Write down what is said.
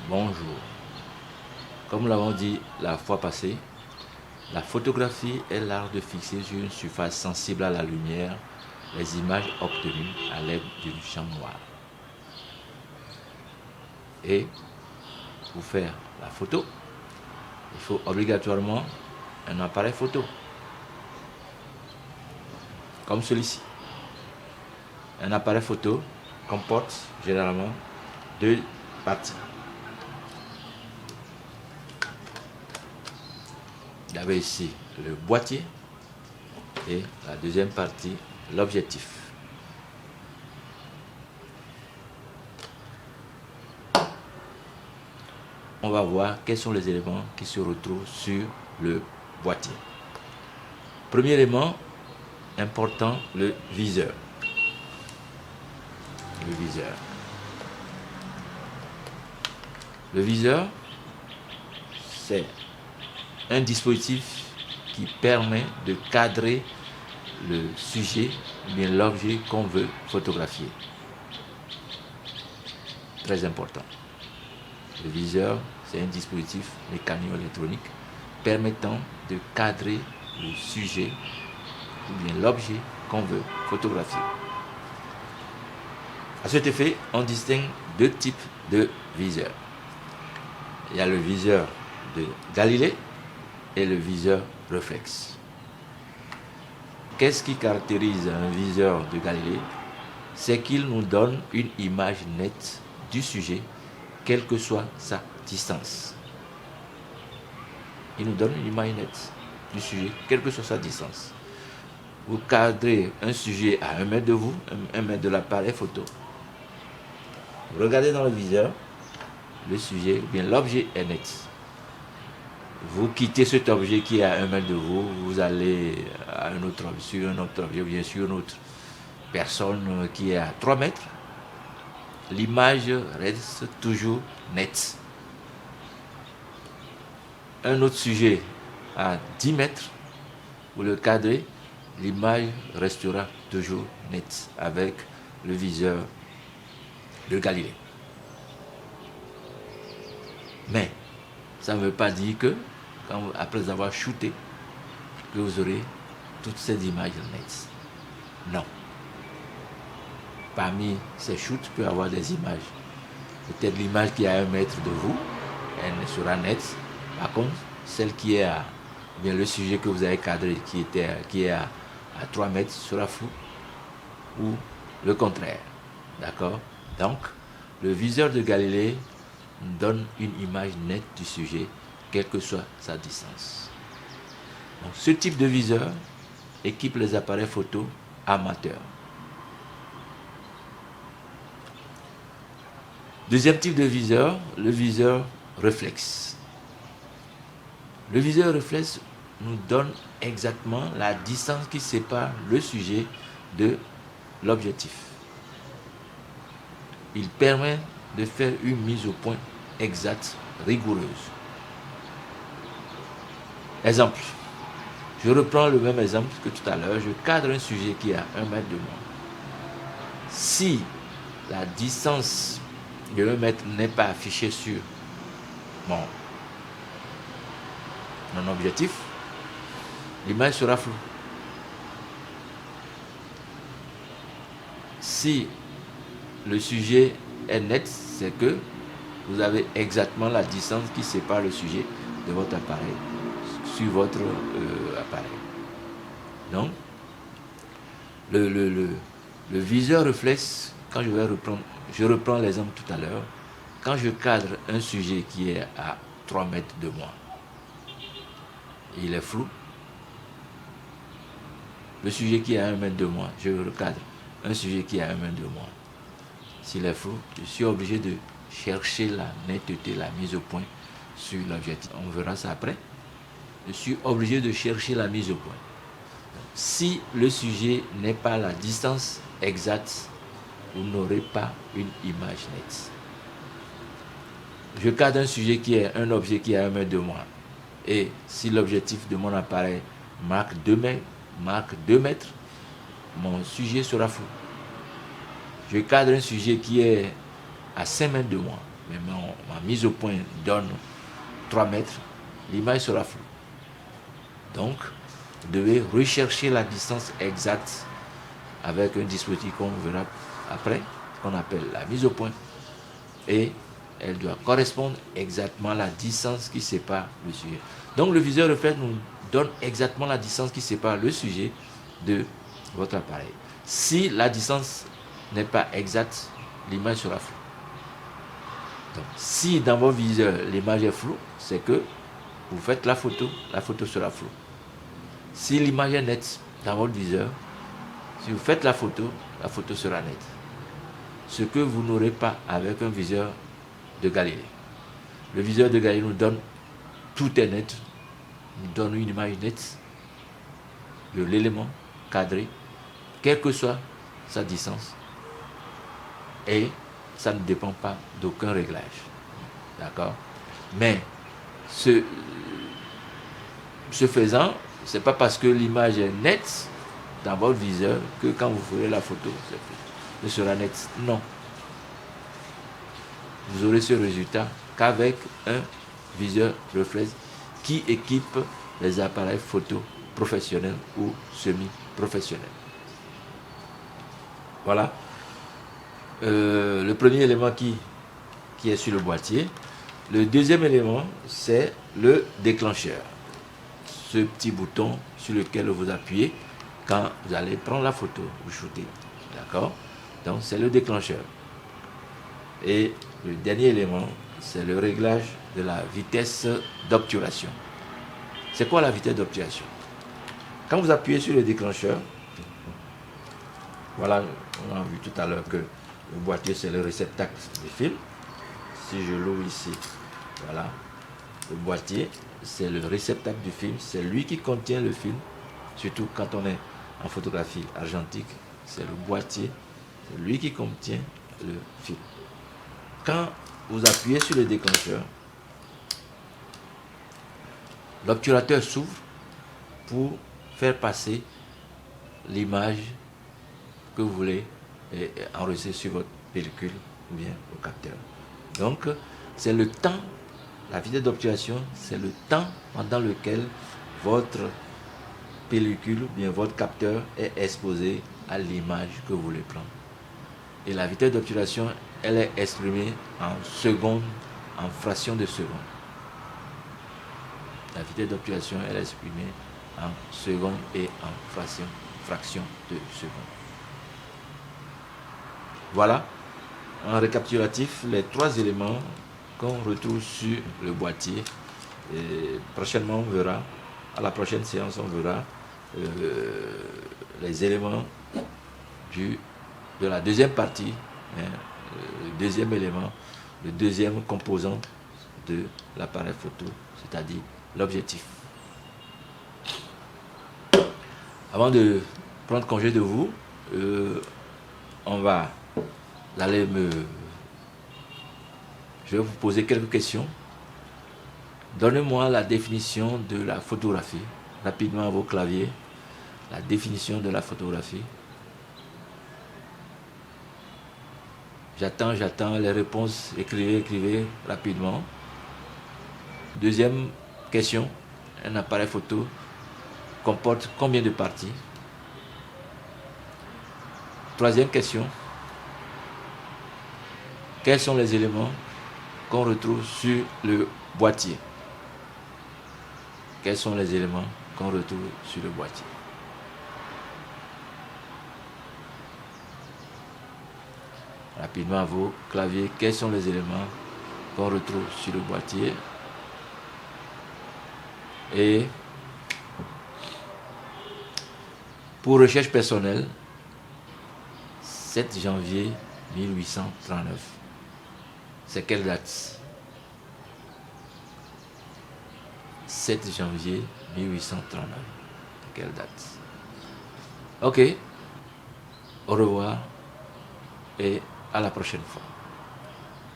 Bonjour. Comme nous l'avons dit la fois passée, la photographie est l'art de fixer sur une surface sensible à la lumière les images obtenues à l'aide d'une chambre noire. Et pour faire la photo, il faut obligatoirement un appareil photo, comme celui-ci. Un appareil photo comporte généralement deux parties. Il y avait ici le boîtier et la deuxième partie, l'objectif. On va voir quels sont les éléments qui se retrouvent sur le boîtier. Premier élément important, le viseur. Le viseur. Le viseur, c'est un dispositif qui permet de cadrer le sujet ou bien l'objet qu'on veut photographier. Très important. Le viseur, c'est un dispositif mécano-électronique permettant de cadrer le sujet ou bien l'objet qu'on veut photographier. À cet effet, on distingue deux types de viseurs. Il y a le viseur de Galilée et le viseur réflexe. Qu'est-ce qui caractérise un viseur de Galilée? C'est qu'il nous donne une image nette du sujet, quelle que soit sa distance. Il nous donne une image nette du sujet, quelle que soit sa distance. Vous cadrez un sujet à 1 mètre de vous, 1 mètre de l'appareil photo. Vous regardez dans le viseur, le sujet, bien l'objet est net. Vous quittez cet objet qui est à 1 mètre de vous, vous allez à un autre, sur un autre objet, bien sûr une autre personne qui est à 3 mètres. L'image reste toujours nette. Un autre sujet à 10 mètres, vous le cadrez, l'image restera toujours nette avec le viseur de Galilée. Mais ça ne veut pas dire que, après avoir shooté, que vous aurez toutes ces images nettes. Non. Parmi ces shoots, il peut y avoir des images. Peut-être l'image qui est à 1 mètre de vous, elle sera nette. Par contre, celle qui est à, bien le sujet que vous avez cadré, qui est à 3 mètres, sera flou. Ou le contraire. D'accord? Donc, le viseur de Galilée donne une image nette du sujet, quelle que soit sa distance. Donc, ce type de viseur équipe les appareils photo amateurs. Deuxième type de viseur, le viseur réflexe. Le viseur réflexe nous donne exactement la distance qui sépare le sujet de l'objectif. Il permet de faire une mise au point exacte, rigoureuse. Exemple. Je reprends le même exemple que tout à l'heure. Je cadre un sujet qui est à 1 mètre de moi. Si la distance de 1 mètre n'est pas affichée sur mon objectif, l'image sera floue. Si le sujet est net, c'est que vous avez exactement la distance qui sépare le sujet de votre appareil sur votre appareil. Donc, le viseur réflexe, quand je reprends l'exemple tout à l'heure, quand je cadre un sujet qui est à 3 mètres de moi, il est flou. Le sujet qui est à 1 mètre de moi, je recadre un sujet qui est à 1 mètre de moi. S'il est flou, je suis obligé de chercher la netteté, la mise au point sur l'objectif. On verra ça après. Je suis obligé de chercher la mise au point. Si le sujet n'est pas à la distance exacte, vous n'aurez pas une image nette. Je cadre un sujet qui est un objet qui est à 1 mètre de moi. Et si l'objectif de mon appareil marque 2 mètres, mon sujet sera flou. Je cadre un sujet qui est à 5 mètres de moi. mais ma mise au point donne 3 mètres, l'image sera floue. Donc, vous devez rechercher la distance exacte avec un dispositif qu'on verra après, qu'on appelle la mise au point. Et elle doit correspondre exactement à la distance qui sépare le sujet. Donc, le viseur reflex nous donne exactement la distance qui sépare le sujet de votre appareil. Si la distance n'est pas exacte, l'image sera floue. Donc, si dans vos viseurs, l'image est floue, c'est que vous faites la photo sera floue. Si l'image est nette dans votre viseur, si vous faites la photo sera nette. Ce que vous n'aurez pas avec un viseur de Galilée. Le viseur de Galilée nous donne tout est net, nous donne une image nette de l'élément cadré, quelle que soit sa distance, et ça ne dépend pas d'aucun réglage. D'accord? Mais ce faisant, c'est pas parce que l'image est nette dans votre viseur que quand vous ferez la photo, ce sera net. Non. Vous aurez ce résultat qu'avec un viseur reflex qui équipe les appareils photo professionnels ou semi-professionnels. Voilà. Le premier élément qui est sur le boîtier. Le deuxième élément, c'est le déclencheur. Ce petit bouton sur lequel vous appuyez quand vous allez prendre la photo ou shooter. D'accord? Donc, c'est le déclencheur. Et le dernier élément, c'est le réglage de la vitesse d'obturation. C'est quoi la vitesse d'obturation? Quand vous appuyez sur le déclencheur, voilà, on a vu tout à l'heure que le boîtier, c'est le réceptacle du film. Si je l'ouvre ici, voilà, le boîtier, c'est le réceptacle du film, c'est lui qui contient le film, surtout quand on est en photographie argentique, c'est le boîtier, c'est lui qui contient le film. Quand vous appuyez sur le déclencheur, l'obturateur s'ouvre pour faire passer l'image que vous voulez enregistrer sur votre pellicule ou bien au capteur. Donc, c'est le temps, la vitesse d'obturation, c'est le temps pendant lequel votre pellicule ou bien votre capteur est exposé à l'image que vous voulez prendre. Et la vitesse d'obturation, elle est exprimée en secondes, en fractions de secondes. La vitesse d'obturation, elle est exprimée en secondes et en fractions de secondes. Voilà, en récapitulatif, les 3 éléments qu'on retrouve sur le boîtier. Et prochainement, on verra, à la prochaine séance, on verra les éléments de la deuxième partie, le deuxième élément, le deuxième composant de l'appareil photo, c'est-à-dire l'objectif. Avant de prendre congé de vous, je vais vous poser quelques questions. Donnez-moi la définition de la photographie. Rapidement à vos claviers, la définition de la photographie. J'attends les réponses. Écrivez rapidement. Deuxième question. Un appareil photo comporte combien de parties? Troisième question. Quels sont les éléments qu'on retrouve sur le boîtier? Quels sont les éléments qu'on retrouve sur le boîtier? Rapidement à vos claviers, quels sont les éléments qu'on retrouve sur le boîtier? Et pour recherche personnelle, 7 janvier 1839. C'est quelle date? 7 janvier 1839. Quelle date? Ok. Au revoir et à la prochaine fois.